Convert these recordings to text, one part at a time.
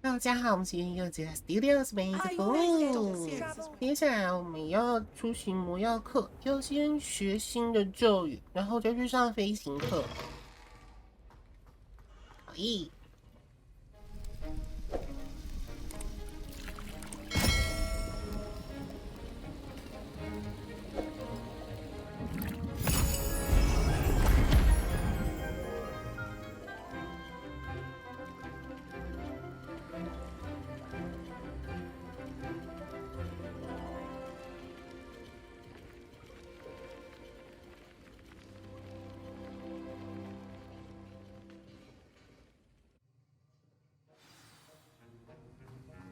大家好，我们是又接 Studios 妹子风。接下来我们要出席魔药课，要先学新的咒语，然后再去上飞行课。好咦。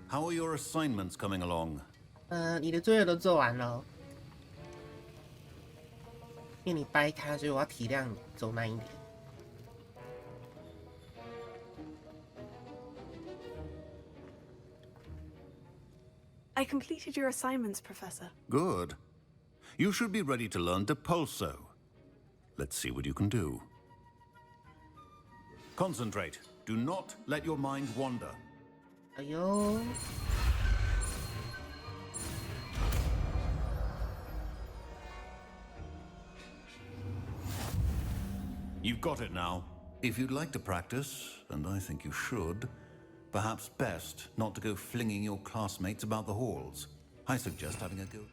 How are your assignments coming along? 你的作业都做完了，因为你掰开，所以我要体谅你，走慢一点。I completed your assignments, Professor. Good. You should be ready to learn Depulso. Let's see what you can do. Concentrate. Do not let your mind wander. 哎呦！ You've got it now. If you'd like to practice, and I think you should, perhaps best not to go flinging your classmates about the halls. I suggest having a go.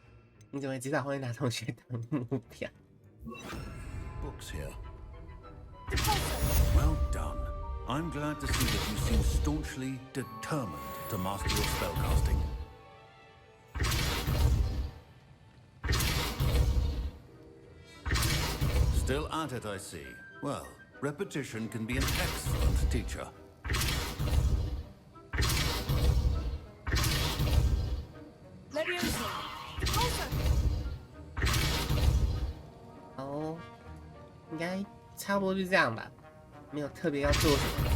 你怎么知道会拿同学当目标？ Books here. Well done. I'm glad to see that you seem staunchly determined to master your spellcasting. Still at it, I see. Well, repetition can be an excellent teacher. Depulso. 哦，应该差不多就这样吧，没有特别要做什么。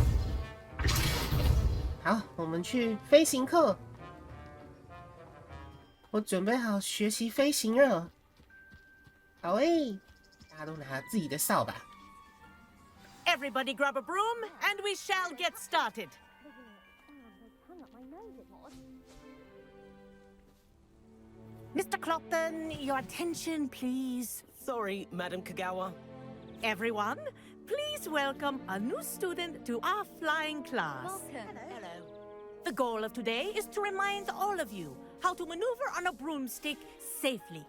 好，我们去飞行课。我准备好学习飞行了。好诶，大家都拿自己的扫把。 Everybody grab a broom, and we shall get started. Mr. Clopton, your attention, please. Sorry, Madam Kagawa. Everyone, please welcome a new student to our flying class. Welcome. Hello. The goal of today is to remind all of you how to maneuver on a broomstick safely,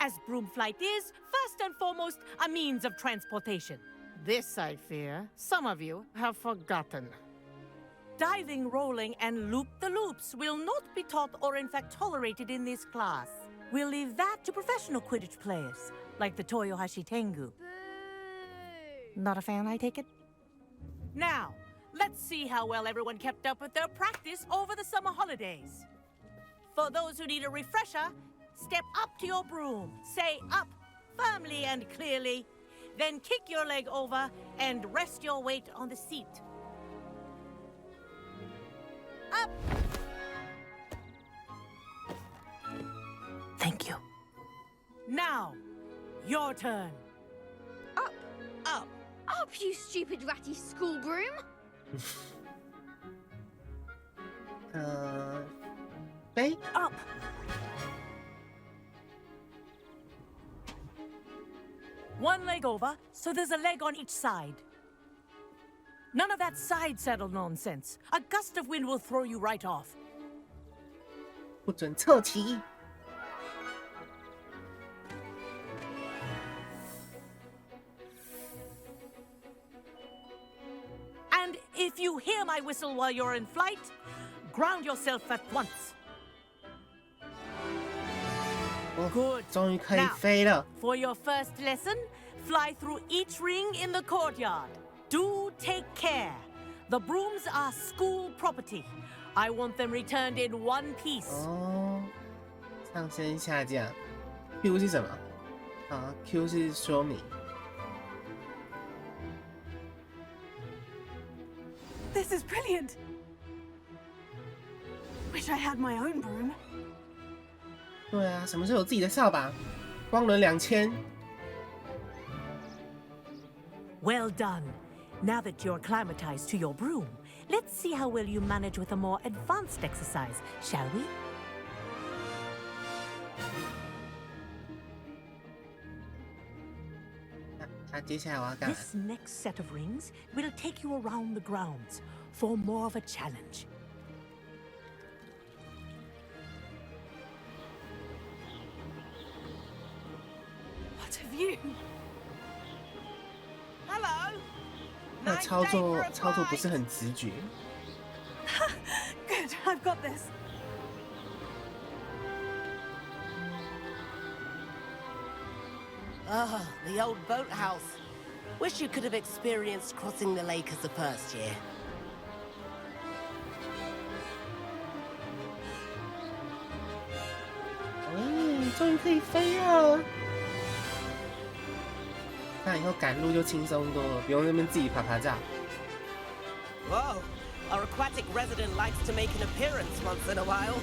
as broom flight is, first and foremost, a means of transportation. This, I fear, some of you have forgotten. Diving, rolling, and loop-the-loops will not be taught or in fact tolerated in this class. We'll leave that to professional Quidditch players, like the Toyohashi Tengu. Not a fan, I take it? Now, let's see how well everyone kept up with their practice over the summer holidays. For those who need a refresher, step up to your broom, say up firmly and clearly, then kick your leg over and rest your weight on the seat. Up! Thank you. Now, your turn. Up, Up. up, you stupid ratty school broom! 飞 Up. One leg over, so there's a leg on each side. None of that side saddle nonsense. A gust of wind will throw you right off. 不准侧骑。 And if you hear my whistle while you're in flight, ground yourself at once. 哦 Good. 终于可以 Now, 飞了。 For your first lesson, fly through each ring in the courtyard. Do take care. The brooms are school property. I want them returned in one piece. 哦，上升下降。Q 是什么？啊 ，Q 是说明。 This is brilliant. Wish I had my own broom. 对啊，什么时候有自己的扫把？光轮2000。 Well done. Now that you're acclimatized to your broom, let's see how well you manage with a more advanced exercise, shall we? 接下来我要干嘛？ This next set of rings will take you around the grounds for more of a challenge. What have you? Hello. 那 Nice 操 day 作 for a 操作不是 fight. 很直觉。 Good, I've got this. Ah, the old boathouse. Wish you could have experienced crossing the lake as a first year. 终于可以飞了！那以后赶路就轻松多了，不用那边自己爬爬照。 Whoa, our aquatic resident likes to make an appearance once in a while.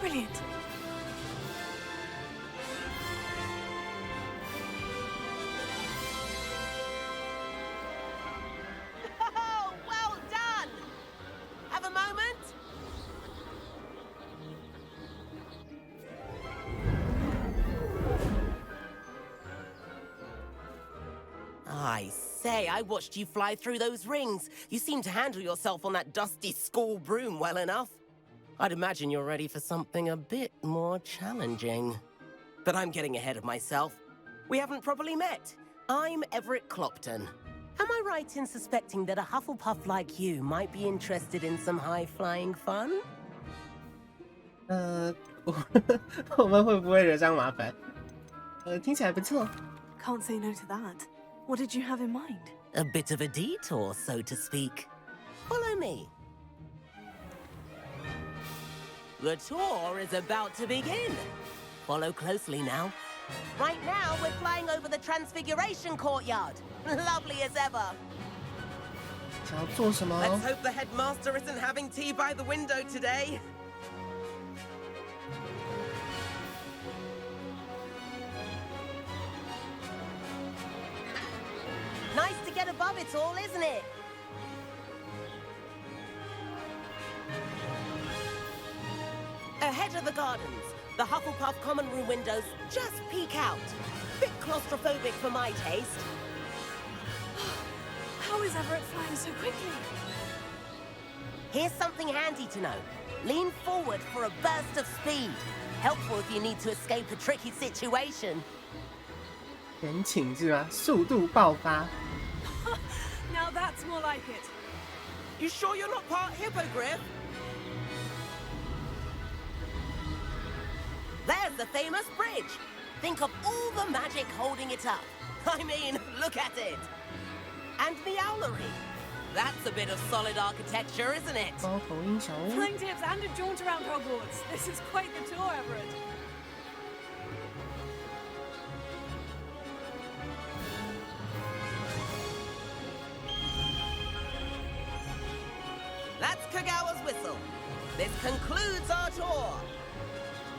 Brilliant. Oh, well done! Have a moment? I say, I watched you fly through those rings. You seem to handle yourself on that dusty school broom well enough. I'd imagine you're ready for something a bit more challenging. But I'm getting ahead of myself. We haven't properly met. I'm Everett Clopton. Am I right in suspecting that a Hufflepuff like you might be interested in some high-flying fun? 我们会不会惹上麻烦？听起来不错。 Can't say no to that. What did you have in mind? A bit of a detour, so to speak. Follow me. The tour is about to begin. Follow closely now. Right now, we're flying over the Transfiguration Courtyard. Lovely as ever. 想要做什么？ Let's hope the headmaster isn't having tea by the window today. Nice to get above it all, isn't it? Ahead of the gardens, the Hufflepuff common room windows just peek out. Bit claustrophobic for my taste. How is Everett flying so quickly? Here's something handy to know. Lean forward for a burst of speed. Helpful if you need to escape a tricky situation. 人请是吗？速度爆发。 Now that's more like it. You sure you're not part hippogriff? There's the famous bridge. Think of all the magic holding it up. I mean, look at it. And the owlery. That's a bit of solid architecture, isn't it? 包头鹰小屋。 Flying tips and a jaunt around Hogwarts. This is quite the tour, Everett. That's Kagawa's whistle. This concludes our tour.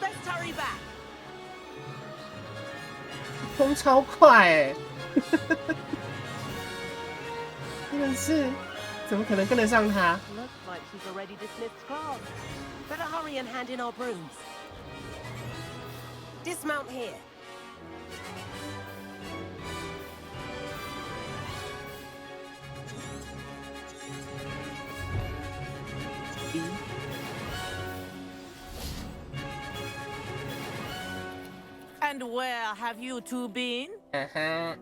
Best hurry back. 风超快哎！真的是，怎么可能跟得上他？ Looks like she's already dismissed class. Better hurry and hand in our brooms. Dismount here. And where have you two been? 嗯哼，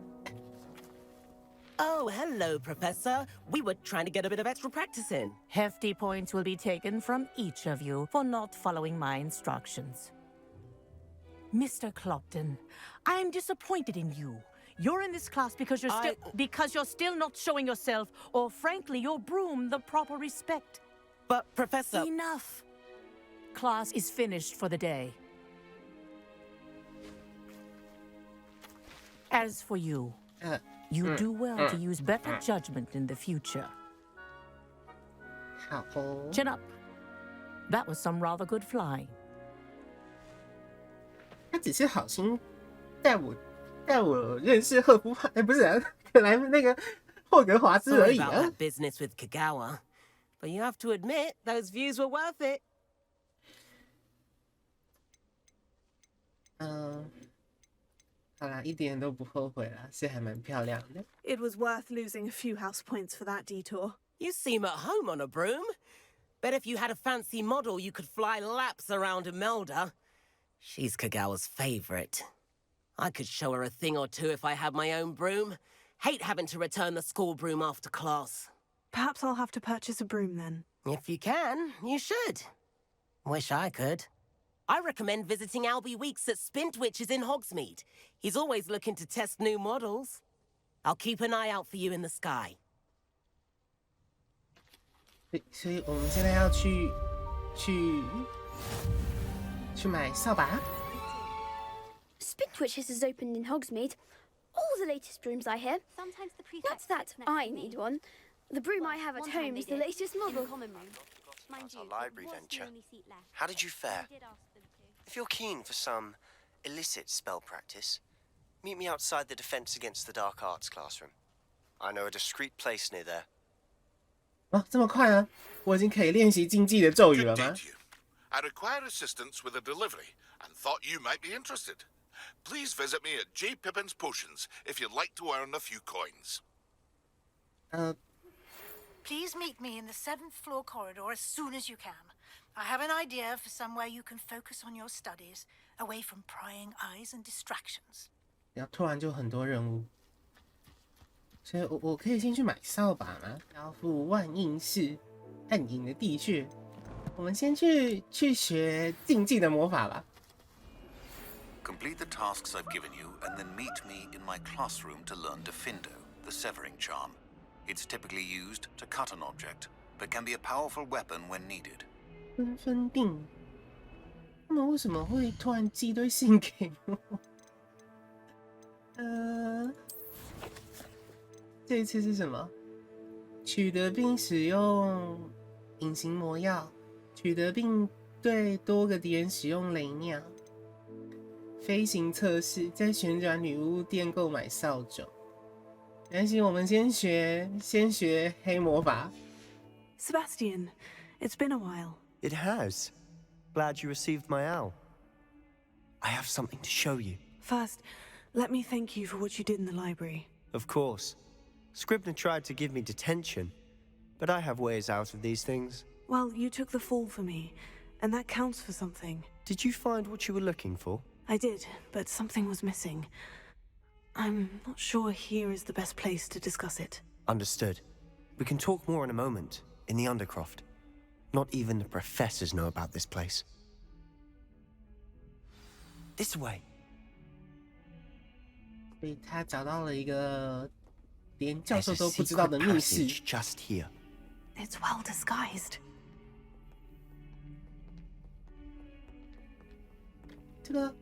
Oh, hello, Professor. We were trying to get a bit of extra practice in. Hefty points will be taken from each of you for not following my instructions. Mr. Clopton, I'm disappointed in you. You're in this class because you're still not showing yourself, or frankly, your broom the proper respect. But, Professor... Enough. Class is finished for the day. As for you, you do well to use better judgment in the future. 好哦。 Chin up. That was some rather good flying. 他只是好心带我认识赫夫帕，不是啊，来那个霍格华兹而 Sorry 已 about 啊。 that business with Kagawa, but you have to admit those views were worth it. 好啦，一点都不后悔啦，是还蛮漂亮的。 It was worth losing a few house points for that detour. You seem at home on a broom. Bet if you had a fancy model, you could fly laps around Imelda. She's Kagawa's favorite. I could show her a thing or two if I had my own broom. Hate having to return the school broom after class. Perhaps I'll have to purchase a broom then. If you can, you should. Wish I could. I recommend visiting Albie Weeks at Spintwitches in Hogsmeade. He's always looking to test new models. I'll keep an eye out for you in the sky. 所以我们现在要去买扫把。 Spintwitches has opened in Hogsmeade. All the latest brooms, I hear. Sometimes the Not that I need one. The broom I have at home is the latest model. Mind Our you, library it was the venture. only seat left. How did you fare? I did ask them to. If you're keen for some illicit spell practice, meet me outside the Defense Against the Dark Arts classroom. I know a discreet place near there. 哦，这么快啊！我已经可以练习禁忌的咒语了 Good 吗 day to you. I require assistance with a delivery and thought you might be interested. Please visit me at J. Pippin's Potions if you'd like to earn a few coins. Please meet me in the 7th floor corridor as soon as you can. I have an idea for somewhere you can focus on your studies, away from prying eyes and distractions. 然后突然就很多任务，所以我可以先去买扫把吗？交付万应室，暗影的地穴。我们先去学禁忌的魔法吧。 Complete the tasks I've given you, and then meet me in my classroom to learn Defindo, the severing charm. It's typically used to cut an object, but can be a powerful weapon when needed. 纷纷定，他们为什么会突然寄一堆信给我？这一次是什么？取得并使用隐形魔药，取得并对多个敌人使用雷鸟。飞行测试，在旋转女巫店购买扫帚。没关系，我们先学黑魔法。 Sebastian, it's been a while. It has. Glad you received my owl. I have something to show you. First, let me thank you for what you did in the library. Of course. Scribner tried to give me detention, but I have ways out of these things. Well, you took the fall for me, and that counts for something. Did you find what you were looking for? I did, but something was missing. I'm not sure here is the best place to discuss it. Understood. We can talk more in a moment, in the Undercroft. Not even the professors know about this place. This way. 所以他找到了一个连教 There's 授 a 都不知道 secret 的密室。 passage just here. It's well disguised. 这个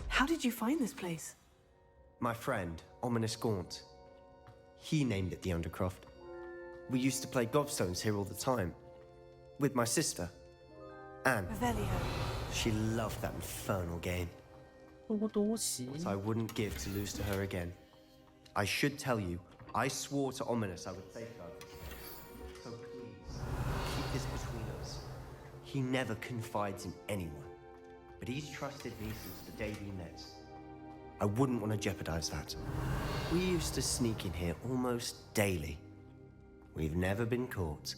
How did you find this place? My friend, Ominous Gaunt. He named it the Undercroft. We used to play gobstones here all the time. With my sister, Anne. Revelio. She loved that infernal game. 多多时 What I wouldn't give to lose to her again. I should tell you, I swore to Ominous I would safeguard this. So please, keep this between us. He never confides in anyone. But he's trusted me since the day we met. I wouldn't want to jeopardize that. We used to sneak in here almost daily. We've never been caught.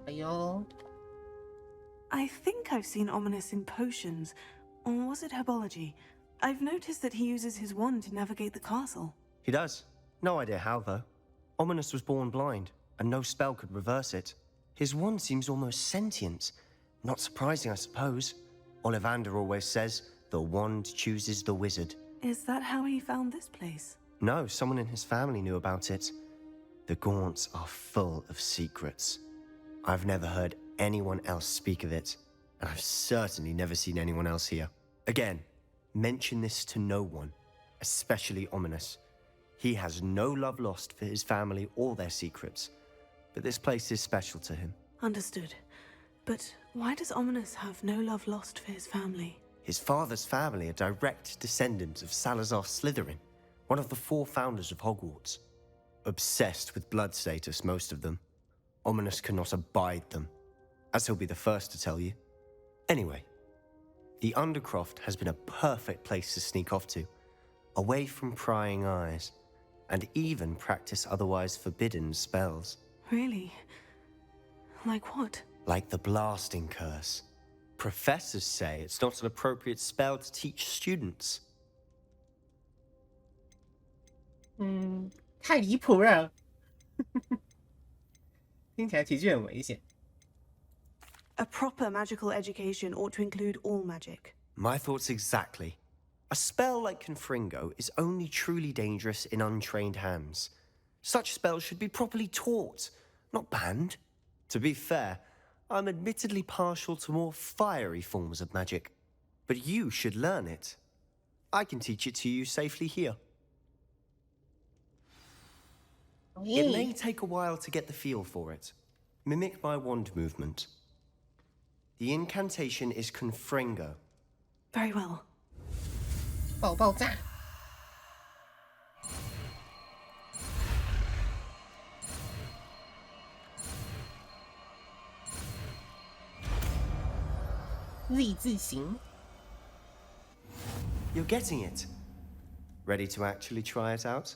哎呦， I think I've seen Ominous in potions. Or was it herbology? I've noticed that he uses his wand to navigate the castle. He does. No idea how, though. Ominous was born blind, and no spell could reverse it. His wand seems almost sentient. Not surprising, I suppose. Ollivander always says, the wand chooses the wizard. Is that how he found this place? No, someone in his family knew about it. The Gaunts are full of secrets. I've never heard anyone else speak of it, and I've certainly never seen anyone else here. Again, mention this to no one, especially Ominous. He has no love lost for his family or their secrets, but this place is special to him. Understood. But why does Ominous have no love lost for his family? His father's family are direct descendants of Salazar Slytherin, one of the 4 founders of Hogwarts. Obsessed with blood status, most of them. Ominous cannot abide them, as he'll be the first to tell you. Anyway, the Undercroft has been a perfect place to sneak off to, away from prying eyes, and even practice otherwise forbidden spells. Really? Like what? Like the blasting curse. Professors say it's not an appropriate spell to teach students. 太离谱了，听起来其实很危险。A proper magical education ought to include all magic. My thoughts exactly. A spell like Confringo is only truly dangerous in untrained hands. Such spells should be properly taught, not banned. To be fair, I'm admittedly partial to more fiery forms of magic, but you should learn it. I can teach it to you safely here. It may take a while to get the feel for it. Mimic my wand movement. The incantation is Confringo. Very well. 爆炸！Z 字形。You're getting it. Ready to actually try it out?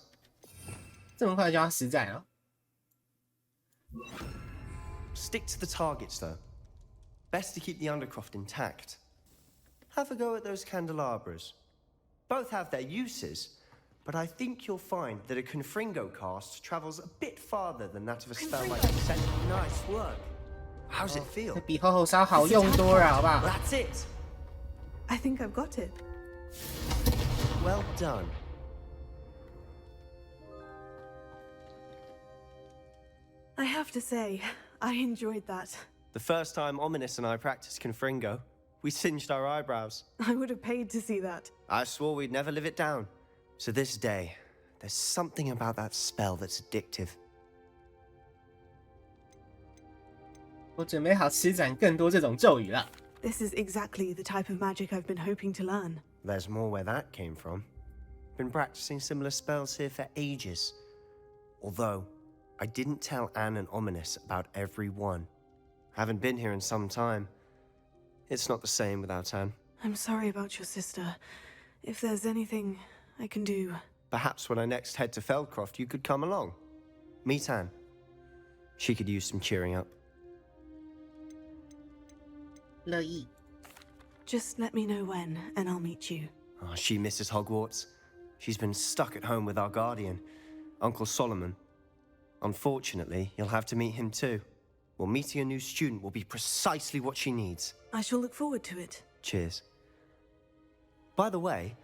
这么快就要实战了？ Stick to the targets, though. Best to keep the Undercroft intact. Have a go at those candelabras. Both have their uses, but I think you'll find that a Confringo cast travels a bit farther than that of a spell like Descent. Nice work. How's it feel? 这比厚厚烧好用多了，好不好？ That's it. I think I've got it. Well done. I have to say, I enjoyed that. The first time Ominous and I practiced Confringo, we singed our eyebrows. I would have paid to see that. I swore we'd never live it down. To this day, there's something about that spell that's addictive. 我准备好施展更多这种咒语了。 This is exactly the type of magic I've been hoping to learn. There's more where that came from. Been practicing similar spells here for ages. Although, I didn't tell Anne and Ominous about every one. Haven't been here in some time. It's not the same without Anne. I'm sorry about your sister. If there's anything I can do... Perhaps when I next head to Feldcroft, you could come along. Meet Anne. She could use some cheering up. 乐意。 Just let me know when, and I'll meet you. Oh, she misses Hogwarts. She's been stuck at home with our guardian, Uncle Solomon. Unfortunately, you'll have to meet him too. Well, meeting a new student will be precisely what she needs. I shall look forward to it. Cheers. By the way,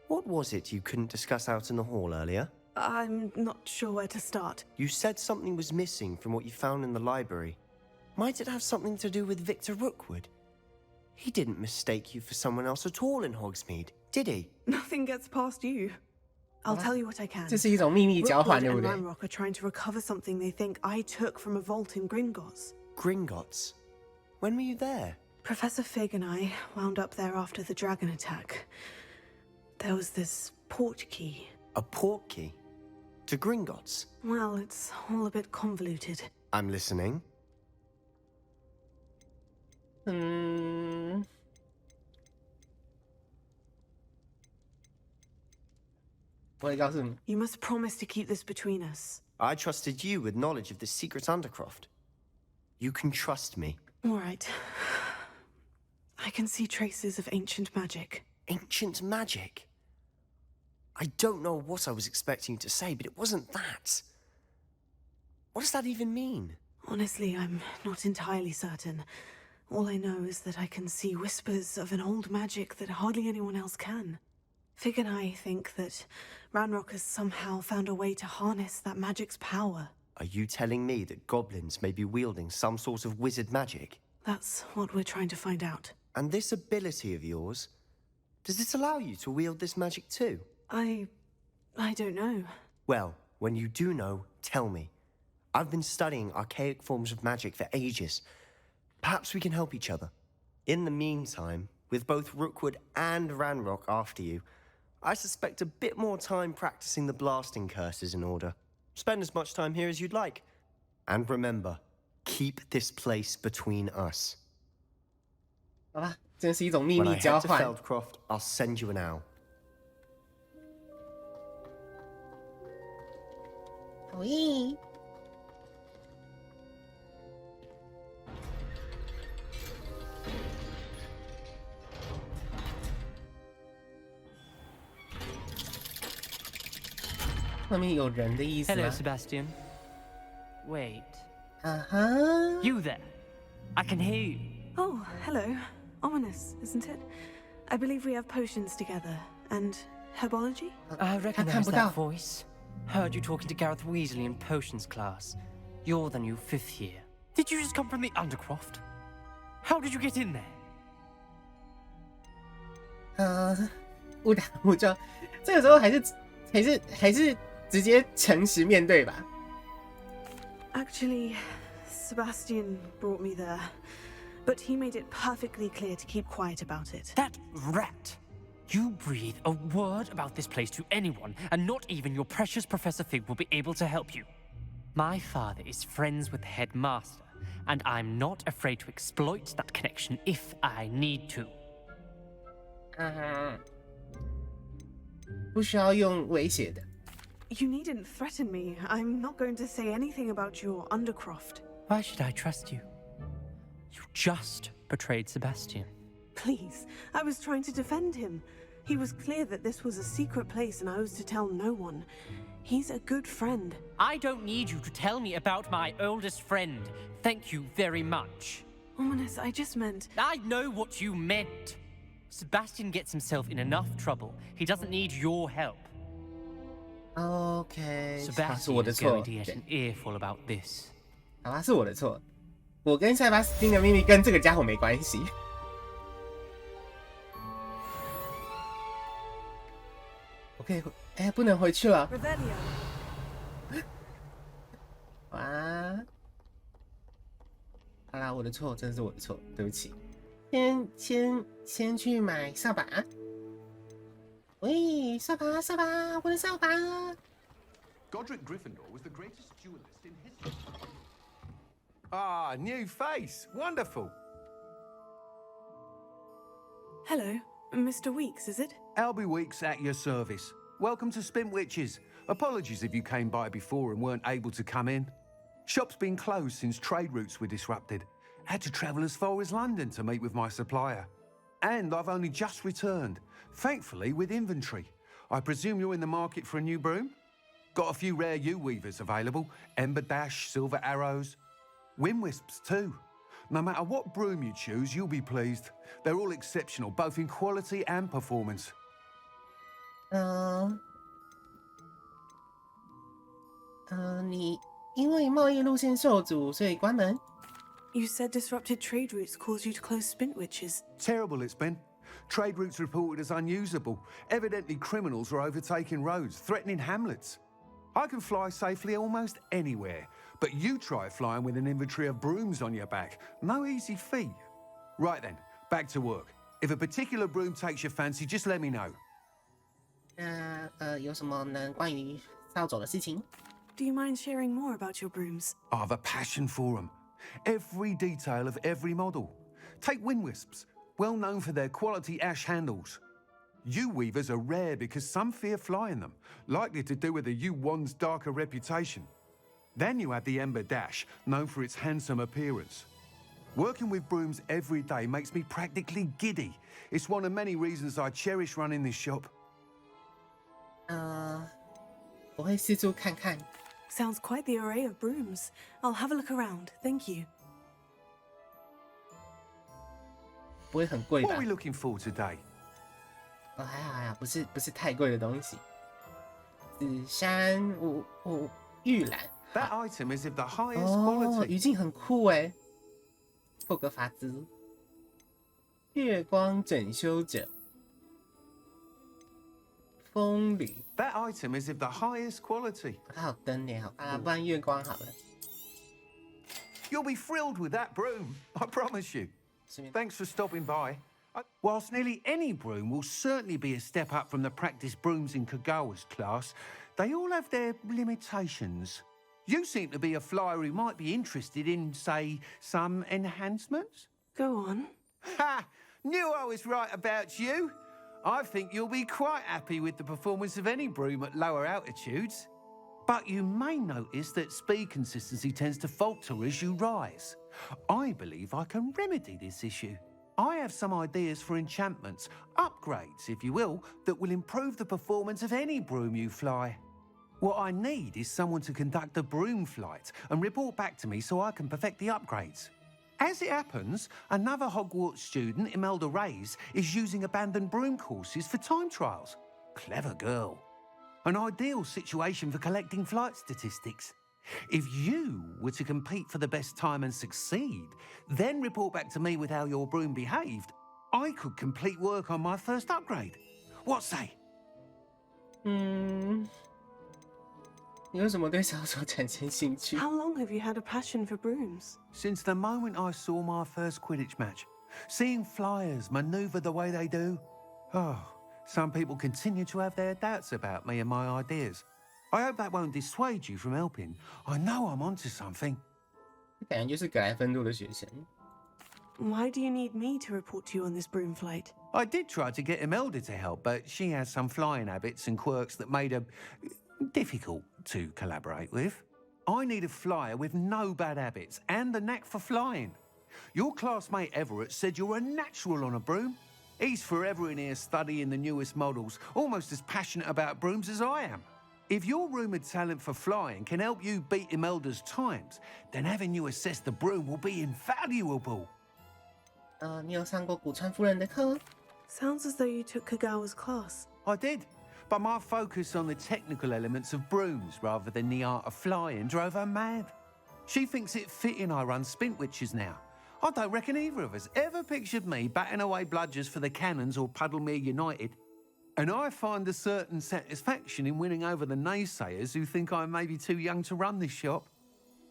what was it you couldn't discuss out in the hall earlier? I'm not sure where to start. You said something was missing from what you found in the library. Might it have something to do with Victor Rookwood? He didn't mistake you for someone else at all in Hogsmeade, did he? Nothing gets past you. I'll tell you what I can. 这是一种秘密交换， Rookwood 对不 and 对？ Ranrock are trying to recover something they think I took from a vault in Gringotts. Gringotts? When were you there? Professor Fig and I wound up there after the dragon attack. There was this port key. A port key? To Gringotts? Well, it's all a bit convoluted. I'm listening. 我会告诉你。 You must promise to keep this between us. I trusted you with knowledge of the secret Undercroft. You can trust me. All right. I can see traces of ancient magic. Ancient magic? I don't know what I was expecting you to say, but it wasn't that. What does that even mean? Honestly, I'm not entirely certain. All I know is that I can see whispers of an old magic that hardly anyone else can. Fig and I think that Ranrock has somehow found a way to harness that magic's power. Are you telling me that goblins may be wielding some sort of wizard magic? That's what we're trying to find out. And this ability of yours, does it allow you to wield this magic too? I don't know. Well, when you do know, tell me. I've been studying archaic forms of magic for ages. Perhaps we can help each other. In the meantime, with both Rookwood and Ranrock after you, I suspect a bit more time practicing the blasting curse is in order. Spend as much time here as you'd like. And remember, keep this place between us. 好吧，这是一种秘 When 密 I 交 head to 换。 Feldcroft, I'll send you an owl. 好耶！上面有人的意思 Hello, 吗？ Sebastian. Wait. 啊哈！ You there? I can hear you. Oh, hello. Ominous, isn't it? I believe we have potions together. And herbology? I 他看 recognize 不到 that。voice. Heard you talking to Gareth Weasley in potions class. You're the new 5th year. Did you just come from the Undercroft? How did you get in there? 误打误撞，这个时候还是直接诚实面对吧。 Actually, Sebastian brought me there. But he made it perfectly clear to keep quiet about it. That rat! You breathe a word about this place to anyone, and not even your precious Professor Fig will be able to help you. My father is friends with the headmaster, and I'm not afraid to exploit that connection if I need to. 不需要用威胁的。 You needn't threaten me. I'm not going to say anything about your Undercroft. Why should I trust you? You just betrayed Sebastian. Please, I was trying to defend him. He was clear that this was a secret place and I was to tell no one. He's a good friend. I don't need you to tell me about my oldest friend. Thank you very much. Ominous, I just meant... I know what you meant. Sebastian gets himself in enough trouble. He doesn't need your help. OK， 他是 Sebastian 我的 is 错 going。to get an earful about this. 好吧，是我的错。我跟塞巴斯汀的秘密跟这个家伙没关系。我可以回，哎，不能回去了。 Revelio. 哇！好啦，我的错，真的是我的错，对不起。先去买扫把。喂，扫把，我的扫把。 Godric Gryffindor was the greatest duelist in history. Ah, new face. Wonderful. Hello, Mr. Weeks, is it? Albie Weeks at your service. Welcome to Spintwitches. Apologies if you came by before and weren't able to come in. Shop's been closed since trade routes were disrupted. Had to travel as far as London to meet with my supplier. And I've only just returned, thankfully with inventory. I presume you're in the market for a new broom? Got a few rare U-weavers available. Ember Dash, Silver Arrows. Wind Wisps too. No matter what broom you choose, you'll be pleased. They're all exceptional, both in quality and performance. 你因为贸易路线受阻，所以关门。 You said disrupted trade routes caused you to close Spintwitches. Terrible it's been. Trade routes reported as unusable. Evidently criminals are overtaking roads, threatening hamlets. I can fly safely almost anywhere, but you try flying with an inventory of brooms on your back. No easy feat. Right then, back to work. If a particular broom takes your fancy, just let me know. 有什么能关于扫帚的事情？ Do you mind sharing more about your brooms? I've a passion for them. Every detail of every model. Take Wind Wisps, well known for their quality ash handles. U-weavers are rare because some fear flying them, likely to do with the U-wand's darker reputation. Then you have the Ember Dash, known for its handsome appearance. Working with brooms every day makes me practically giddy. It's one of many reasons I cherish running this shop. 我会四处看看。 Sounds quite the array of brooms. I'll have a look around, thank you. 不会很贵 What 吧 are we looking for today? 哦，还好还好，不是太贵的东西。紫杉玉兰。That item is of the highest 哦， quality. 语境很酷哎。霍格华兹，月光整修者，风吕。That item is of the highest quality. 它有灯呢，好啊，不然月光好了。You'll be thrilled with that broom, I promise you. Thanks for stopping by. Whilst nearly any broom will certainly be a step up from the practice brooms in Kagawa's class, they all have their limitations. You seem to be a flyer who might be interested in, say, some enhancements? Go on. Ha! Knew I was right about you. I think you'll be quite happy with the performance of any broom at lower altitudes. But you may notice that speed consistency tends to falter as you rise. I believe I can remedy this issue. I have some ideas for enchantments, upgrades, if you will, that will improve the performance of any broom you fly. What I need is someone to conduct a broom flight and report back to me so I can perfect the upgrades. As it happens, another Hogwarts student, Imelda Reyes, is using abandoned broom courses for time trials. Clever girl. An ideal situation for collecting flight statistics. If you were to compete for the best time and succeed, then report back to me with how your broom behaved, I could complete work on my first upgrade. What say? 你为什么对小丑产生兴趣？ How long have you had a passion for brooms? Since the moment I saw my first Quidditch match, seeing flyers maneuver the way they do. Oh, some people continue to have their doubts about me and my ideas. I hope that won't dissuade you from helping. I know I'm onto something. 感觉就是格莱芬多的学生。 Why do you need me to report to you on this broom flight? I did try to get Imelda to help, but she has some flying habits and quirks that made her difficult to collaborate with. I need a flyer with no bad habits and the knack for flying. Your classmate Everett said you're a natural on a broom. He's forever in here studying the newest models, almost as passionate about brooms as I am. If your rumoured talent for flying can help you beat Imelda's times, then having you assess the broom will be invaluable. 你有上过古川夫人的课？ Sounds as though you took Kagawa's class. I did, but my focus on the technical elements of brooms rather than the art of flying drove her mad. She thinks it fitting I run Spintwitches now. I don't reckon either of us ever pictured me batting away bludgers for the Cannons or Puddlemere United. And I find a certain satisfaction in winning over the naysayers who think I'm maybe too young to run this shop.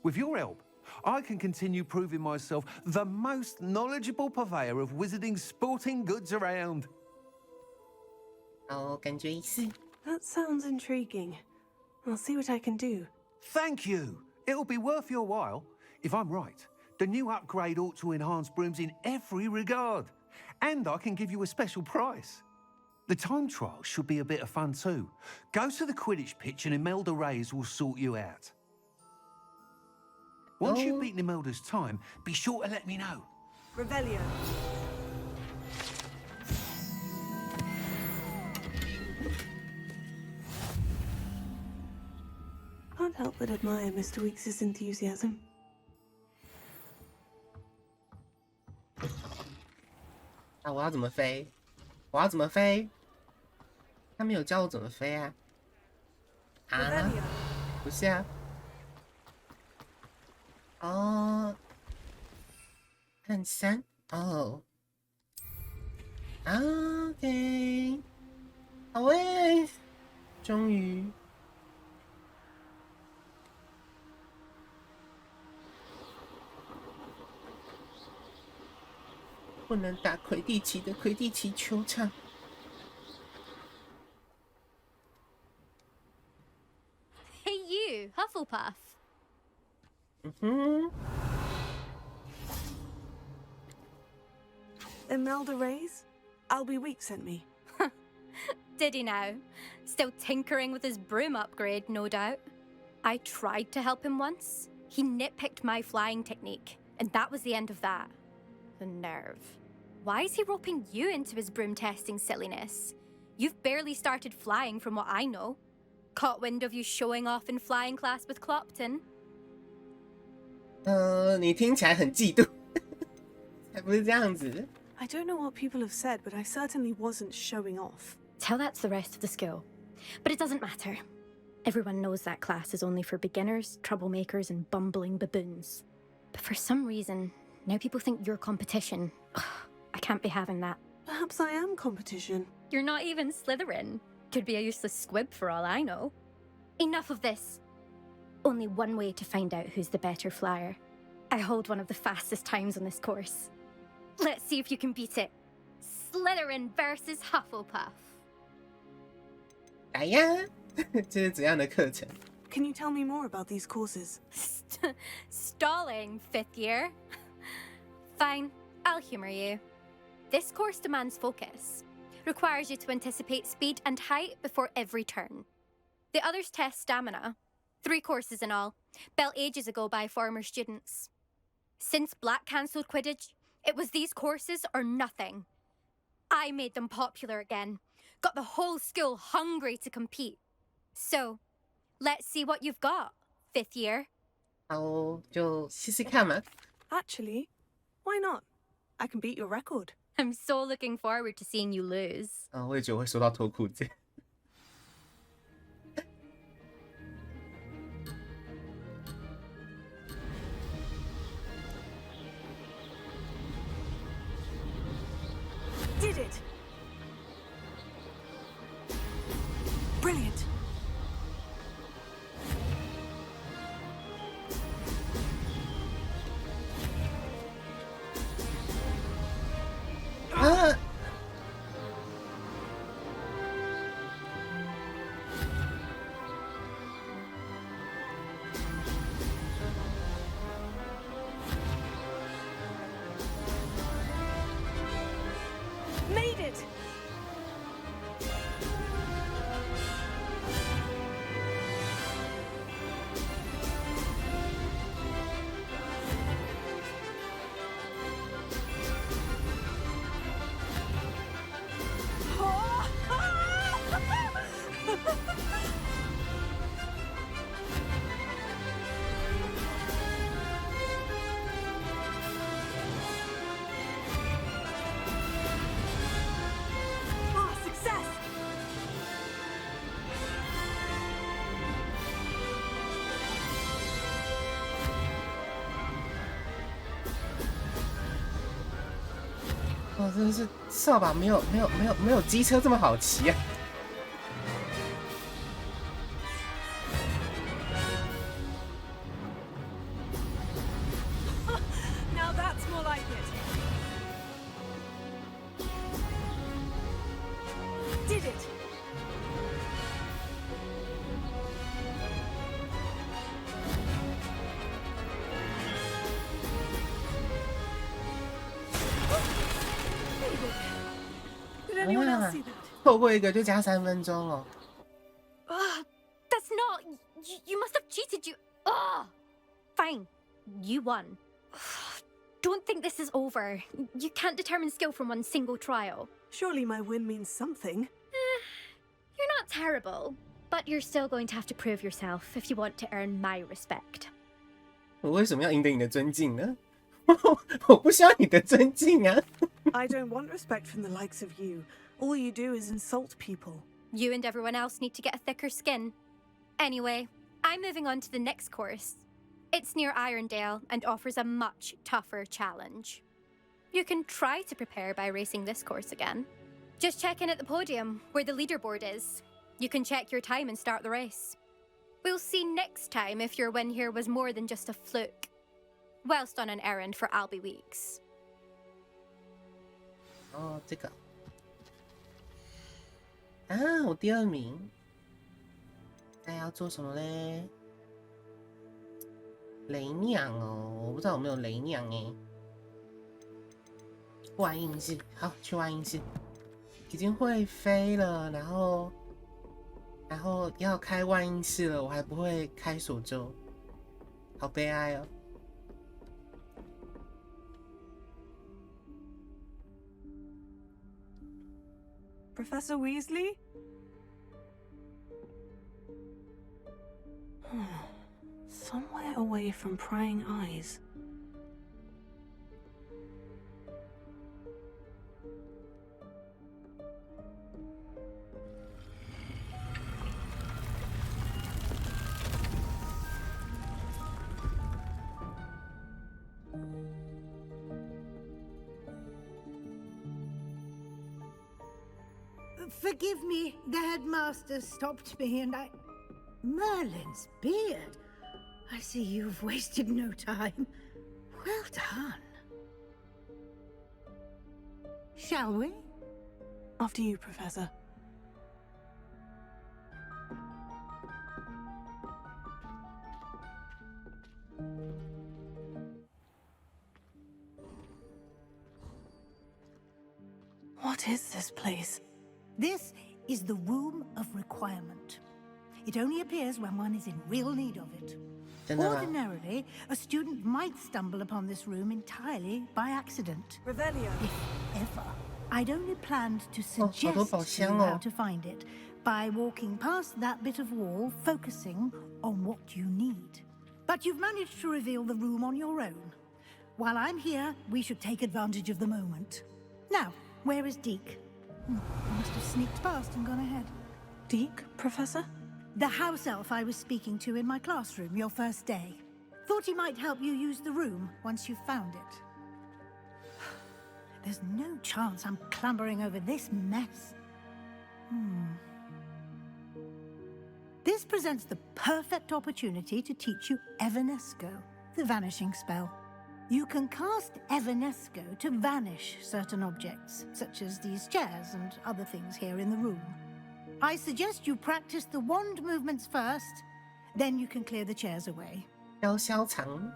With your help, I can continue proving myself the most knowledgeable purveyor of wizarding sporting goods around. 好，感觉一试。 That sounds intriguing. I'll see what I can do. Thank you. It'll be worth your while. If I'm right, the new upgrade ought to enhance brooms in every regard. And I can give you a special price. The time trial should be a bit of fun too. Go to the Quidditch pitch and Imelda Reyes will sort you out. Once you've beaten Imelda's time, be sure to let me know. Revelio. Can't help but admire Mr. Weeks' enthusiasm. 啊，我要怎么飞？我要怎么飞？他没有教我怎么飞啊！啊，不是啊。哦，按3哦。OK， 好诶，终于。不能打魁地奇的魁地奇球场。Hey you, Hufflepuff. Imelda Reyes? Albie Weeks sent me. Did he now? Still tinkering with his broom upgrade, no doubt. I tried to help him once. He nitpicked my flying technique, and that was the end of that. The nerve. Why is he roping you into his broom testing silliness? You've barely started flying from what I know. Caught wind of you showing off in flying class with Clopton. 你听起来很嫉妒，才不是这样子。I don't know what people have said, but I certainly wasn't showing off. Tell that to the rest of the school. But it doesn't matter. Everyone knows that class is only for beginners, troublemakers, and bumbling baboons. But for some reason, now people think you're competition. Ugh, I can't be having that. Perhaps I am competition. You're not even Slytherin. Could be a useless squib for all I know. Enough of this. Only one way to find out who's the better flyer. I hold one of the fastest times on this course. Let's see if you can beat it. Slytherin versus Hufflepuff. 来呀，这是怎样的课程？ Can you tell me more about these courses? Stalling, 5th year. Fine, I'll humor you. This course demands focus. Requires you to anticipate speed and height before every turn. The others test stamina. 3 courses in all, built ages ago by former students. Since Black cancelled Quidditch, it was these courses or nothing. I made them popular again. Got the whole school hungry to compete. So, let's see what you've got, 5th year. 好，就试试看嘛。 Actually, why not? I can beat your record. I'm so looking forward to seeing you lose. 我也觉得我会收到脱裤子。Did it! Brilliant! Made it! Success! 真的是扫把没有机车这么好骑啊！ Now that's more like it. Did it! Did anyone else see that? 透过一个就加3分钟哦。 That's not... You must have cheated, you... Fine. You won. Don't think this is over. You can't determine skill from one single trial. Surely my win means something. You're not terrible, but you're still going to have to prove yourself if you want to earn my respect. 我为什么要赢得你的尊敬呢？我不需要你的尊敬啊！ I don't want respect from the likes of you. All you do is insult people. You and everyone else need to get a thicker skin. Anyway, I'm moving on to the next course. It's near Irondale and offers a much tougher challenge. You can try to prepare by racing this course again. Just check in at the podium, where the leaderboard is. You can check your time and start the race. We'll see next time if your win here was more than just a fluke. Whilst on an errand for Albie Weeks. 哦，这个啊，我第2名。那要做什么嘞？雷鸟哦，我不知道有没有雷鸟哎。万应室，好，去万应室。已经会飞了，然后要开万应室了，我还不会开锁咒，好悲哀哦。 Professor Weasley? Somewhere away from prying eyes. Forgive me, the headmaster stopped me and I... Merlin's beard. I see you've wasted no time. Well done. Shall we? After you, Professor. What is this place? This is the Room of Requirement. It only appears when one is in real need of it. Ordinarily, a student might stumble upon this room entirely by accident. Revelio. If ever. I'd only planned to suggest to you how to find it by walking past that bit of wall, focusing on what you need. But you've managed to reveal the room on your own. While I'm here, we should take advantage of the moment. Now, where is Deke? I must have sneaked past and gone ahead. Deke, Professor? The house elf I was speaking to in my classroom your first day. Thought he might help you use the room once you've found it. There's no chance I'm clambering over this mess. This presents the perfect opportunity to teach you Evanesco, the vanishing spell. You can cast Evanesco to vanish certain objects, such as these chairs and other things here in the room. I suggest you practice the wand movements first, then you can clear the chairs away. 雕香肠。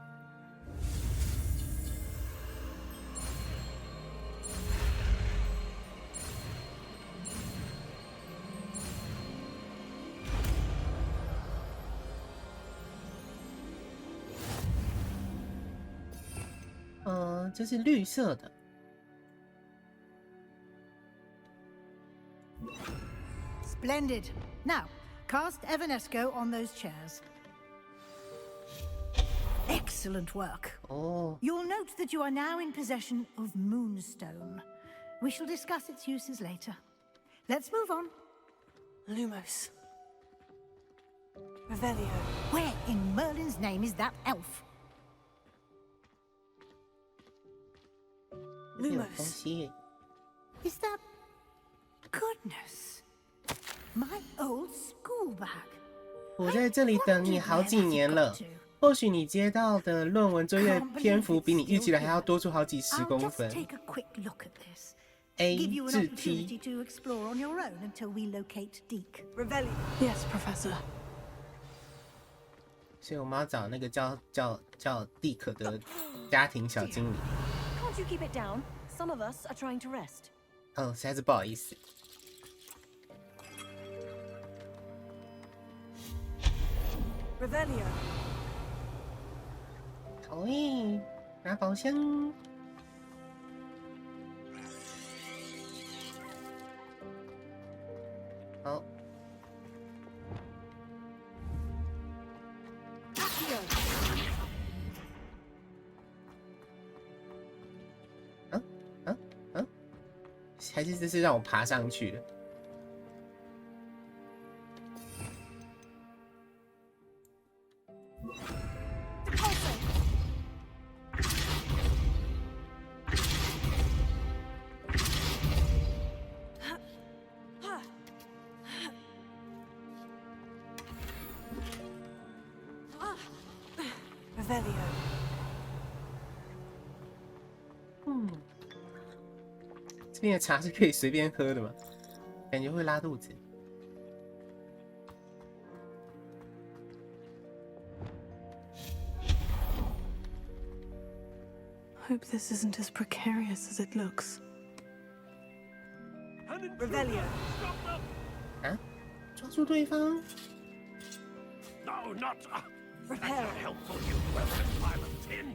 这是绿色的。Splendid. Now, cast Evanesco on those chairs. Excellent work. Oh. You'll note that you are now in possession of Moonstone. We shall discuss its uses later. Let's move on. Lumos. Revelio. Where in Merlin's name is that elf? Lumos. Is that... Goodness. My old school bag. 我在这里等你好几年了。或许你接到的论文作业篇幅比你预期的还要多出好几10公分。A 至 T。Yes, Professor. 所以我们要找那个叫蒂可的家庭小精灵。Can't you keep it down? Some of us are trying to rest. 实在是不好意思。Revelio. 好耶，拿宝箱。好。还是这是让我爬上去的。这边的茶是可以随便喝的吗？感觉会拉肚子。Hope this isn't as precarious as it looks. Revelio. 啊？抓住对方 No, not. Repair. Helpful, you welcome violent tin.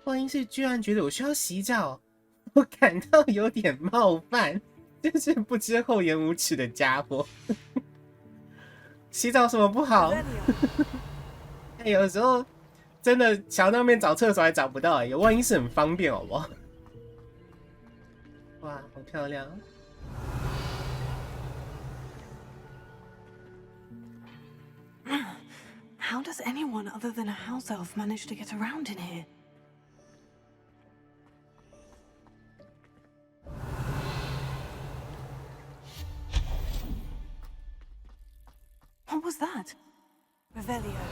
换音室居然觉得我需要洗澡，我感到有点冒犯，真是不知厚颜无耻的家伙。洗澡什么不好？有时候真的想要那边找厕所还找不到，有万一是很方便，好不好？哇，好漂亮！ does anyone other than a house elf manage to get around in here? What was that? Revelio.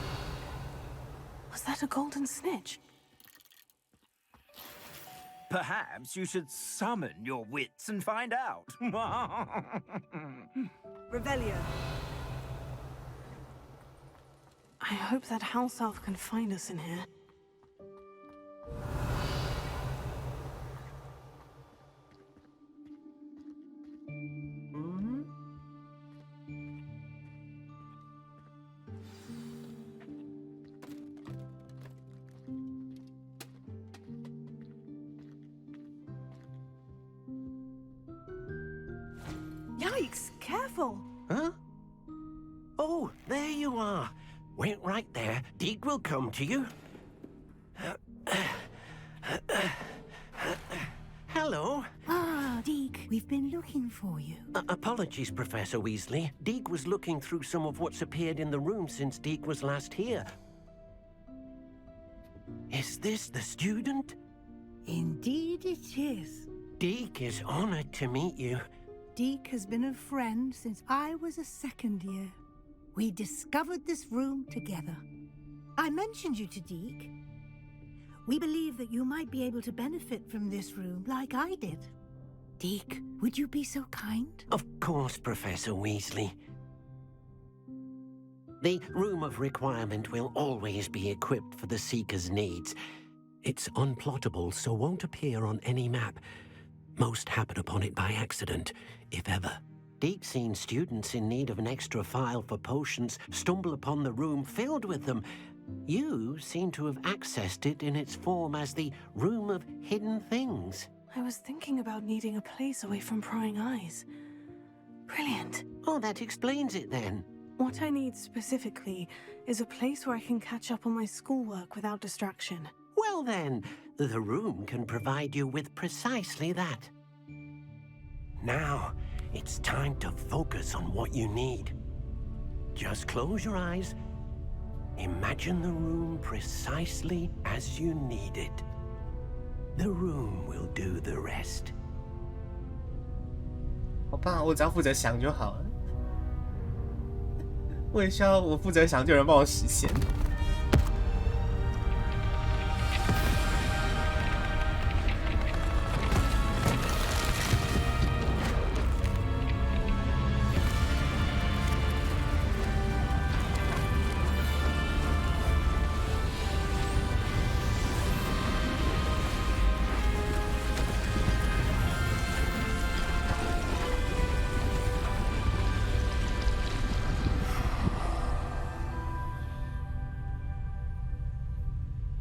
Was that a golden snitch? Perhaps you should summon your wits and find out. Revelio. I hope that house elf can find us in here. Yikes! Careful! Huh? Oh, there you are. Wait right there. Deek will come to you. Hello. Ah, Deek, we've been looking for you. Apologies, Professor Weasley. Deek was looking through some of what's appeared in the room since Deek was last here. Is this the student? Indeed it is. Deek is honored to meet you. Deek has been a friend since I was a second year. We discovered this room together. I mentioned you to Deek. We believe that you might be able to benefit from this room like I did. Deek, would you be so kind? Of course, Professor Weasley. The Room of Requirement will always be equipped for the Seeker's needs. It's unplottable, so won't appear on any map. Most happen upon it by accident, if ever. Deek's seen students in need of an extra file for potions stumble upon the room filled with them. You seem to have accessed it in its form as the Room of Hidden Things. I was thinking about needing a place away from prying eyes. Brilliant. Oh, that explains it then. What I need specifically is a place where I can catch up on my schoolwork without distraction. Well then, the room can provide you with precisely that. Now, it's time to focus on what you need. Just close your eyes. Imagine the room precisely as you need it. The room will do the rest. 好棒，我只要负责想就好了。我也需要我负责想，就有人帮我实现。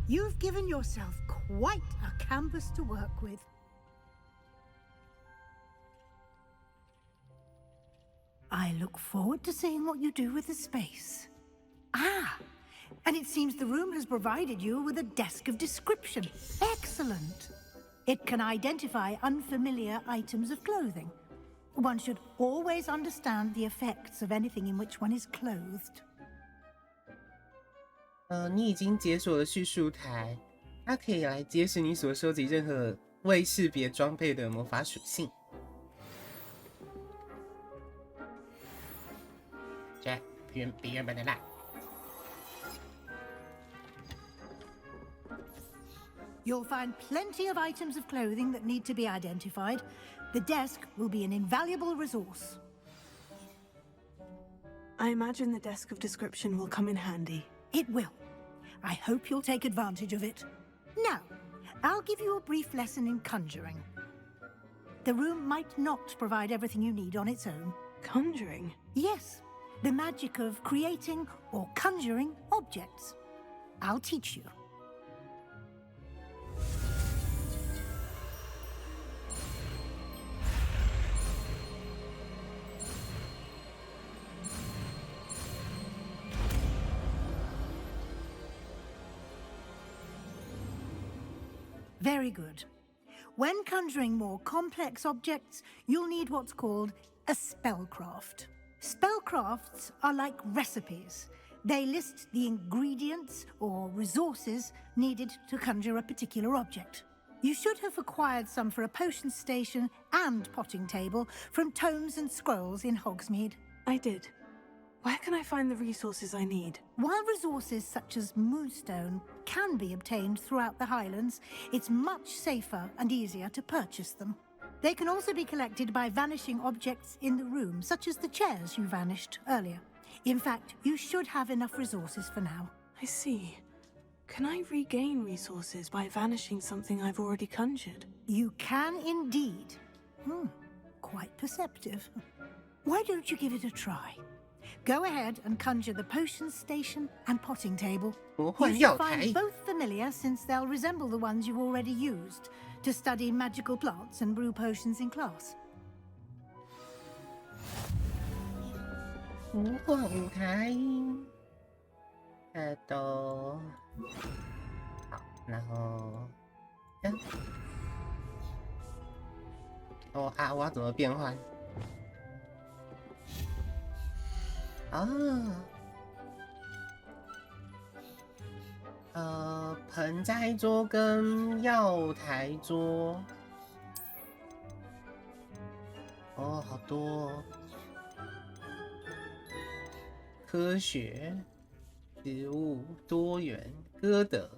You've given yourself quite a canvas to work with. I look forward to seeing what you do with the space. Ah, and it seems the room has provided you with a desk of description. Excellent. It can identify unfamiliar items of clothing. One should always understand the effects of anything in which one is clothed. 你已经解锁了叙述台，它可以来揭示你所收集任何未识别装备的魔法属性。这比原本的烂。You'll find plenty of items of clothing that need to be identified. The desk will be an invaluable resource. I imagine the desk of description will come in handy. It will. I hope you'll take advantage of it. Now, I'll give you a brief lesson in conjuring. The room might not provide everything you need on its own. Conjuring? Yes, the magic of creating or conjuring objects. I'll teach you. Very good. When conjuring more complex objects, you'll need what's called a spellcraft. Spellcrafts are like recipes. They list the ingredients or resources needed to conjure a particular object. You should have acquired some for a potion station and potting table from tomes and scrolls in Hogsmeade. I did. Where can I find the resources I need? While resources such as moonstone can be obtained throughout the Highlands, it's much safer and easier to purchase them. They can also be collected by vanishing objects in the room, such as the chairs you vanished earlier. In fact, you should have enough resources for now. I see. Can I regain resources by vanishing something I've already conjured? You can indeed. Quite perceptive. Why don't you give it a try? Go ahead and conjure the potion station and potting table. You should find both familiar, since they'll resemble the ones you already used to study magical plants and brew potions in class. 魔幻舞台，好，然后，我要怎么变换？盆栽桌跟药台桌，好多哦。科学、植物、多元、歌德，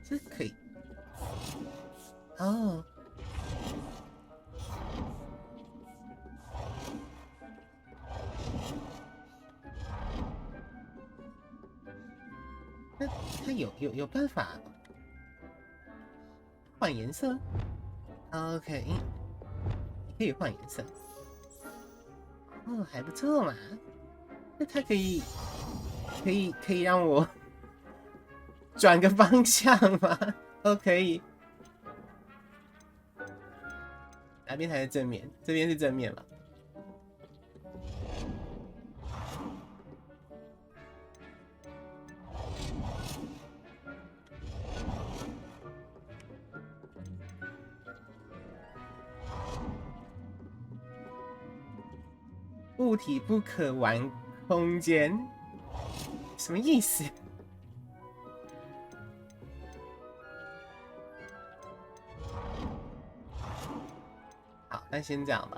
这可以。那它有办法换颜色 ？OK， 你可以换颜色。还不错嘛。那它可以让我转个方向吗？可以。哪边才是正面？这边是正面吧？物体不可玩空间，什么意思？好，那先这样吧。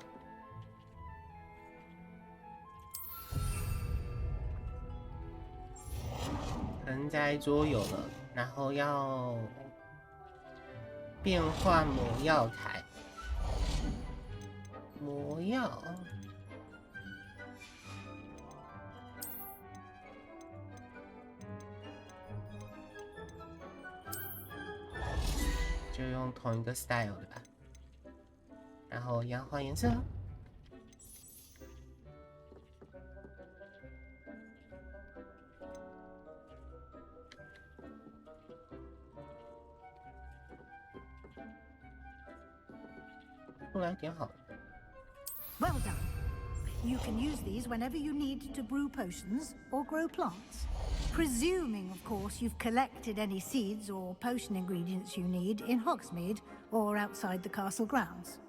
盆栽桌有了，然后要变换魔药台，魔药。就用同一个 style 的吧，然后一样换颜色。出来点好了。Well done. You can use these whenever you need to brew potions or grow plants. Presuming, of course, you've collected any seeds or potion ingredients you need in Hogsmeade or outside the castle grounds.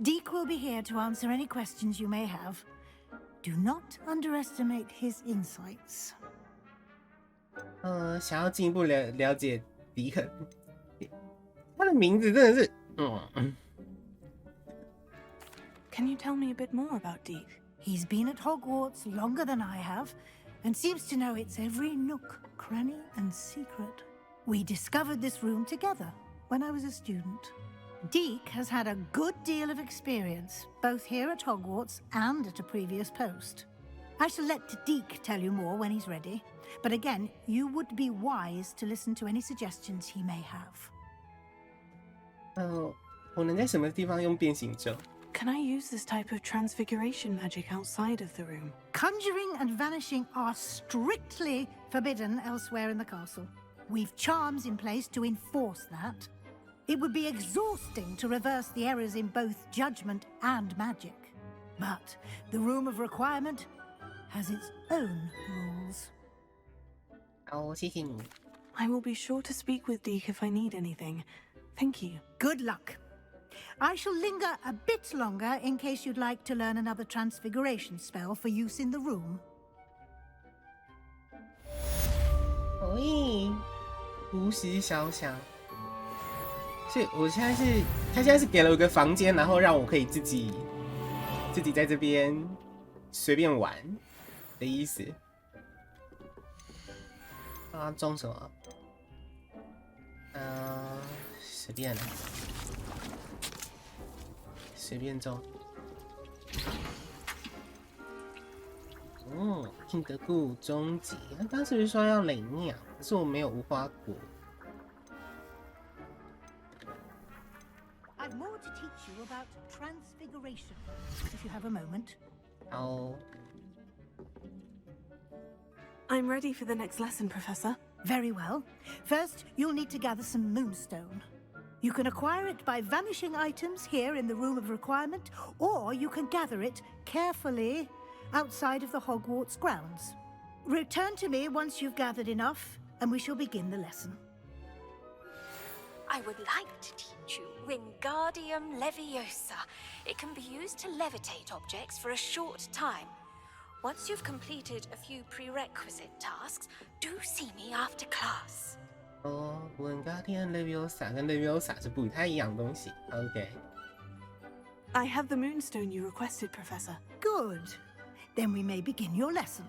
Deek will be here to answer any questions you may have. Do not underestimate his insights. 想要进一步了解迪肯，他的名字真的是Can you tell me a bit more about Deek? He's been at Hogwarts longer than I have, and seems to know its every nook, cranny, and secret. We discovered this room together when I was a student. Deek has had a good deal of experience, both here at Hogwarts and at a previous post. I shall let Deek tell you more when he's ready, but again, you would be wise to listen to any suggestions he may have. 我能在什么地方用变形咒？ Can I use this type of transfiguration magic outside of the room? Conjuring and vanishing are strictly forbidden elsewhere in the castle. We've charms in place to enforce that. It would be exhausting to reverse the errors in both judgment and magic. But the Room of Requirement has its own rules. 好，谢谢你。 I will be sure to speak with Deek if I need anything. Thank you. Good luck. I shall linger a bit longer in case you'd like to learn another transfiguration spell for use in the room. 无时小想，所以他现在是给了我一个房间，然后让我可以自己在这边随便玩的意思。啊，种什么？随便啦，随便种。听得故终极，他刚是不是说要雷鸟？可是我没有无花果。I've more to teach you about transfiguration, if you have a moment. 好。I'm ready for the next lesson, Professor. Very well. First, you'll need to gather some moonstone. You can acquire it by vanishing items here in the Room of Requirement, or you can gather it carefully outside of the Hogwarts grounds. Return to me once you've gathered enough, and we shall begin the lesson. I would like to teach you Wingardium Leviosa. It can be used to levitate objects for a short time. Once you've completed a few prerequisite tasks, do see me after class. Wingardium Leviosa 跟 Leviosa 是不太一样的东西。OK。I have the moonstone you requested, Professor. Good. Then we may begin your lesson.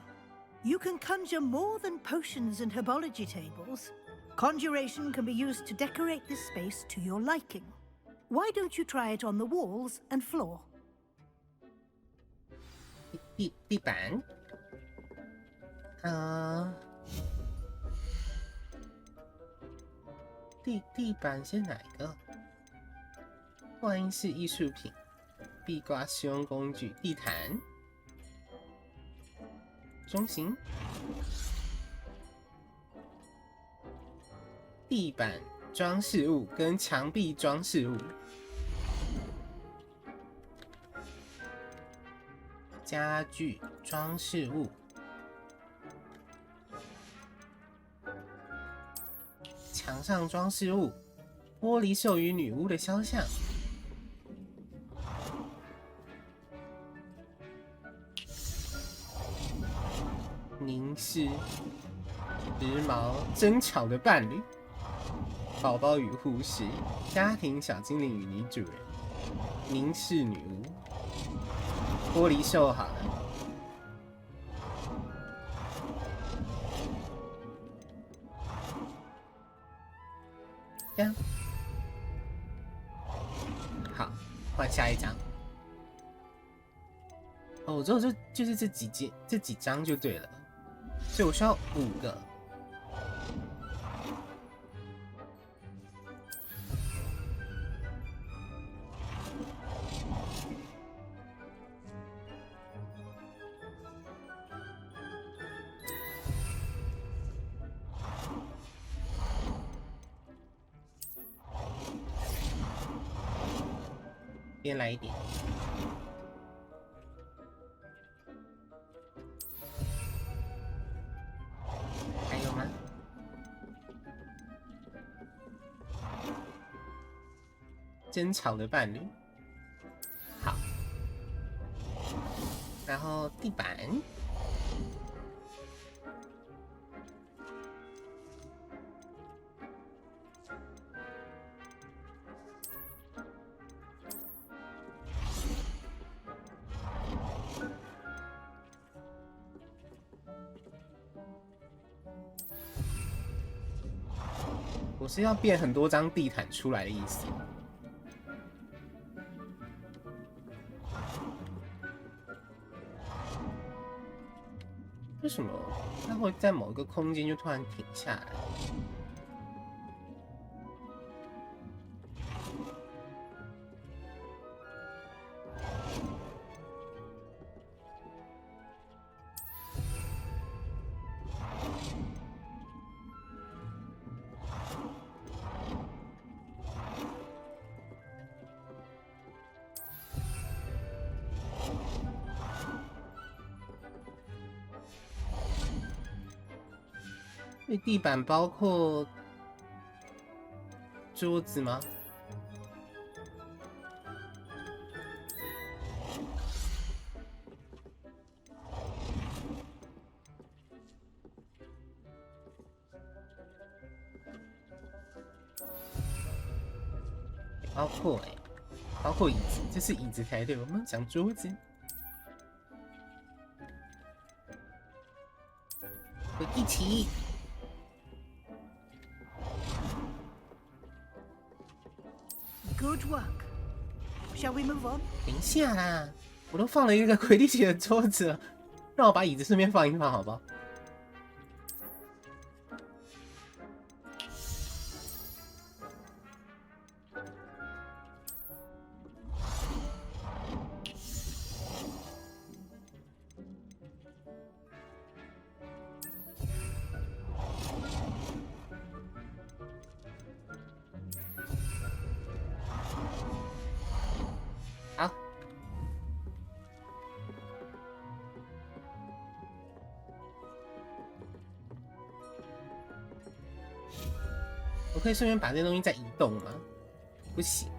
You can conjure more than potions and herbology tables. Conjuration can be used to decorate this space to your liking. Why don't you try it on the walls and floor? 地板，地板是哪一个？万应室艺术品，壁挂实用工具，地毯，中型，地板装饰物跟墙壁装饰物。家具装饰物，墙上装饰物，玻璃兽与女巫的肖像，凝视，时髦争吵的伴侣，宝宝与护士，家庭小精灵与女主人，凝视女巫。玻璃兽好了，这样好，换下一张。我之后就是这几张就对了，所以我需要5个。边来一点，还有吗？争吵的伴侣，好，然后地板。我是要变很多张地毯出来的意思。为什么它会在某一个空间就突然停下来？地板包括桌子吗？包括椅子，这是椅子才对，我们讲桌子。我一起。Good work. Shall we move on? 等一下啦，我都放了一个魁地奇的桌子了，让我把椅子顺便放一放，好不好？好，我可以顺便把这东西再移动吗？不行。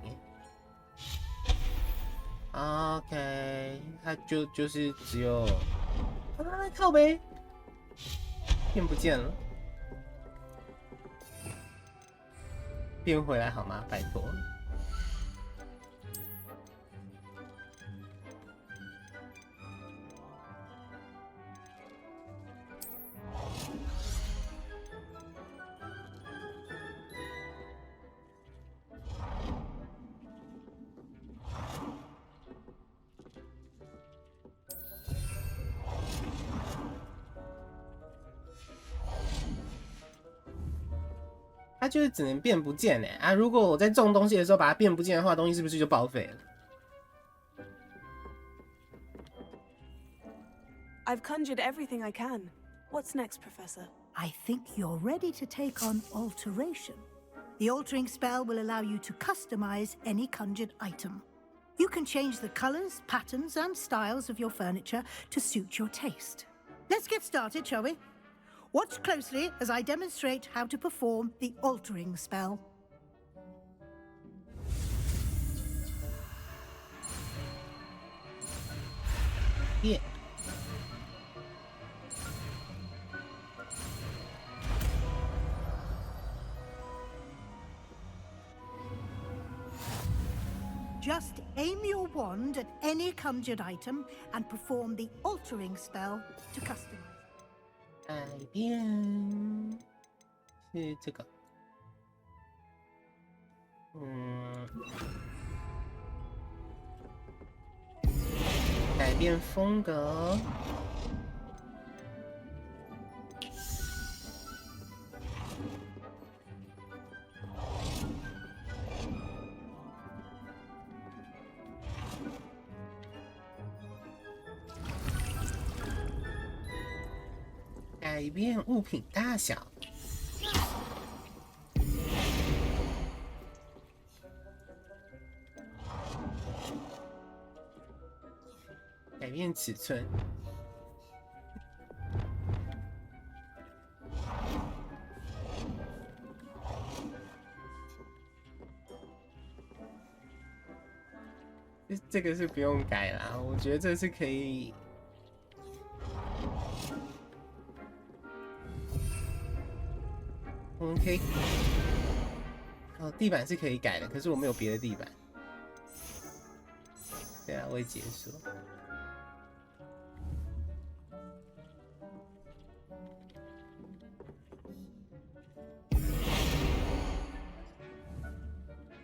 OK， 它就是只有靠北，变不见了，变回来好吗？拜托。它就是只能变不见啊！如果我在种东西的时候把它变不见的话，东西是不是就报废了？ I've conjured everything I can. What's next, Professor? I think you're ready to take on alteration. The altering spell will allow you to customize any conjured item. You can change the colors, patterns, and styles of your furniture to suit your taste. Let's get started, shall we? Watch closely as I demonstrate how to perform the altering spell. Yeah. Just aim your wand at any conjured item and perform the altering spell to customize. 改变是这个，改变风格，改变物品大小，改变尺寸，这个是不用改啦，我觉得这是可以。我们可以，地板是可以改的，可是我没有别的地板。对啊，我也解说。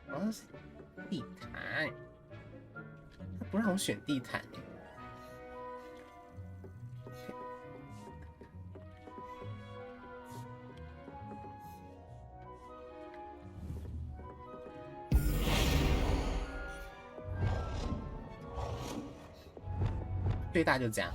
哦，是地毯，他不让我选地毯耶。最大就这样。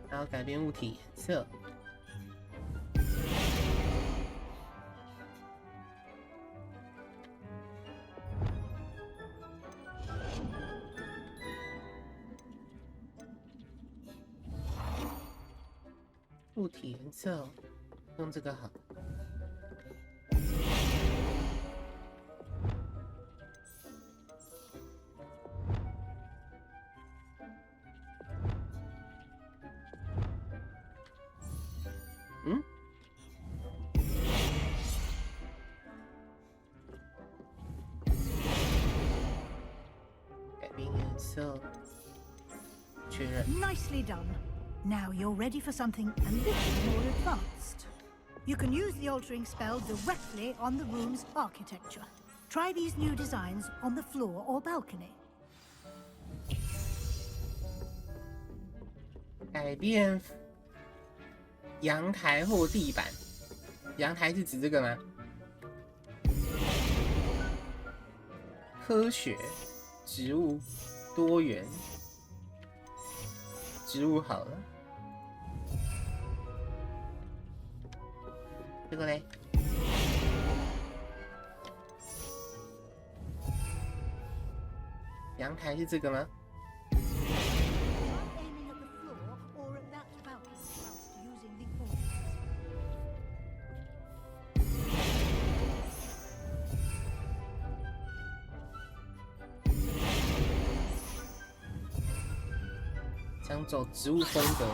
然后改变物体颜色。物体颜色，用这个好。色，确认。 Nicely done. Now you're ready for something a little more advanced. You can use the altering spell directly on the room's architecture. Try these new designs on the floor or balcony. 改变阳台或地板。阳台是指这个吗？科学、植物、多元。植物好了。这个嘞？阳台是这个吗？ 想走植物风格。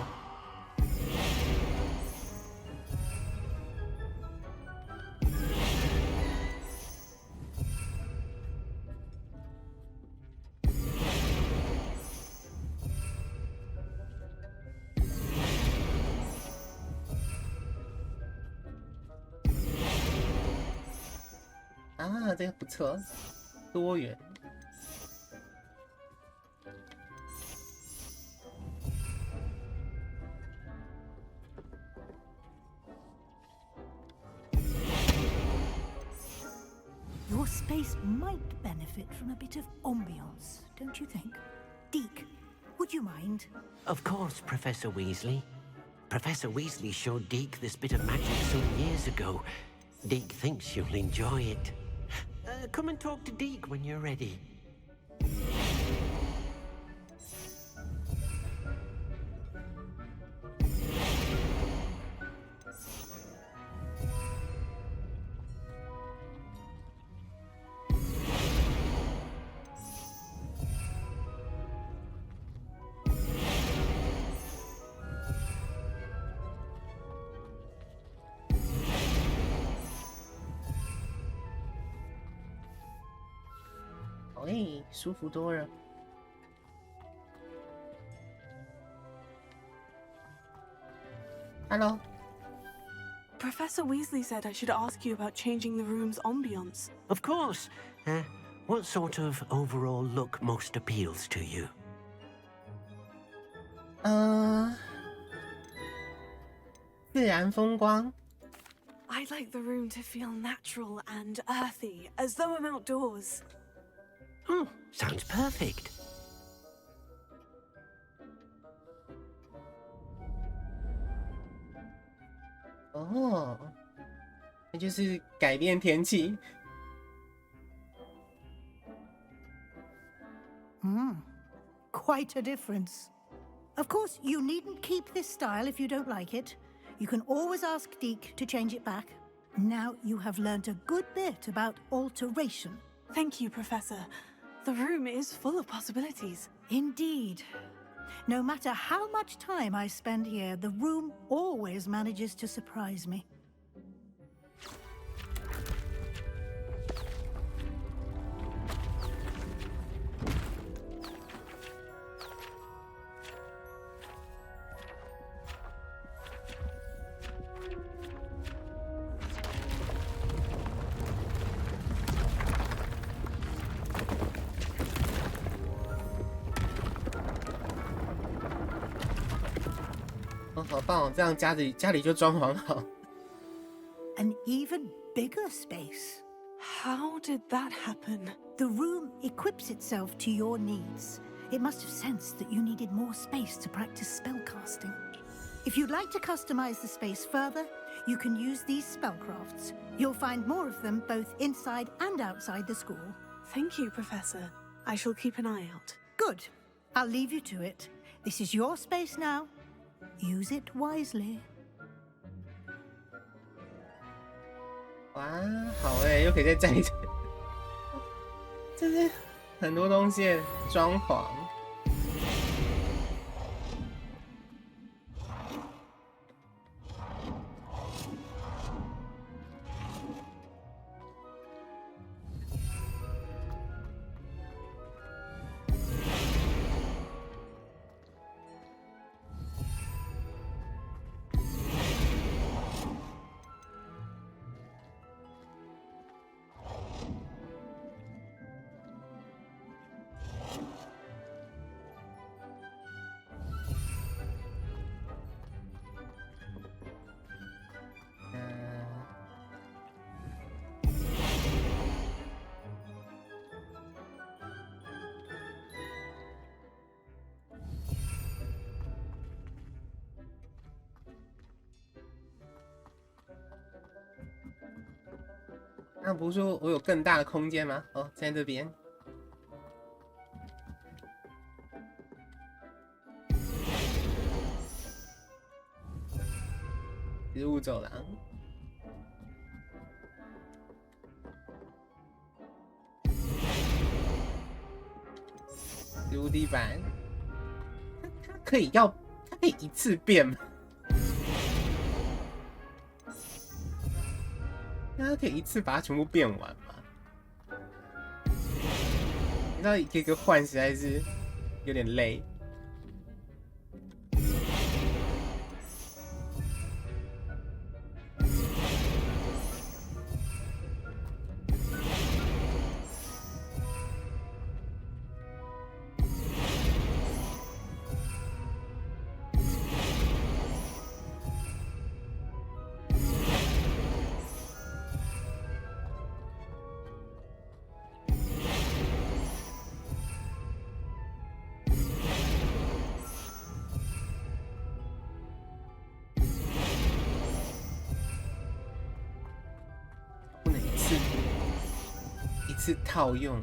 啊，这个不错，多元。 Your space might benefit from a bit of ambiance, don't you think? Deke, would you mind? Of course, Professor Weasley. Professor Weasley showed Deke this bit of magic some years ago. Deke thinks you'll enjoy it. Come and talk to Deke when you're ready.哎，舒服多了。Hello. Professor Weasley said I should ask you about changing the room's ambience. Of course. What sort of overall look most appeals to you? 自然风光。 I'd like the room to feel natural and earthy, as though I'm outdoors. Oh, sounds perfect. Oh, 那就是改变天气。Quite a difference. Of course, you needn't keep this style if you don't like it. You can always ask Deke to change it back. Now you have learned a good bit about alteration. Thank you, Professor. The room is full of possibilities. Indeed. No matter how much time I spend here, the room always manages to surprise me. 好棒哦！这样家里就装潢好。An even bigger space. How did that happen? The room equips itself to your needs. It must have sensed that you needed more space to practice spellcasting. If you'd like to customize the space further, you can use these spellcrafts. You'll find more of them both inside and outside the school. Thank you, Professor. I shall keep an eye out. Good. I'll leave you to it. This is your space now. Use it wisely. 哇，好哎，又可以再站一站。就是很多东西装潢。那不是说我有更大的空间吗？哦，在这边。植物走廊。植物地板。它可以一次变吗？那它可以一次把它全部变完吗？你知道一个一个换实在是有点累。是套用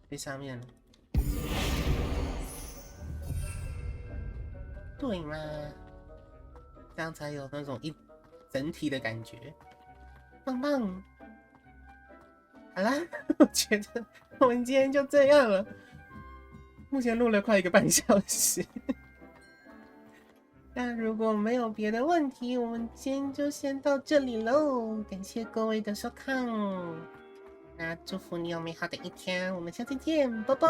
最上面了，对嘛？这样才有那种一整体的感觉，棒棒。好啦，我觉得我们今天就这样了。目前录了快1个半小时。那如果没有别的问题，我们今天就先到这里喽。感谢各位的收看，那祝福你有美好的一天，我们下次见，拜拜。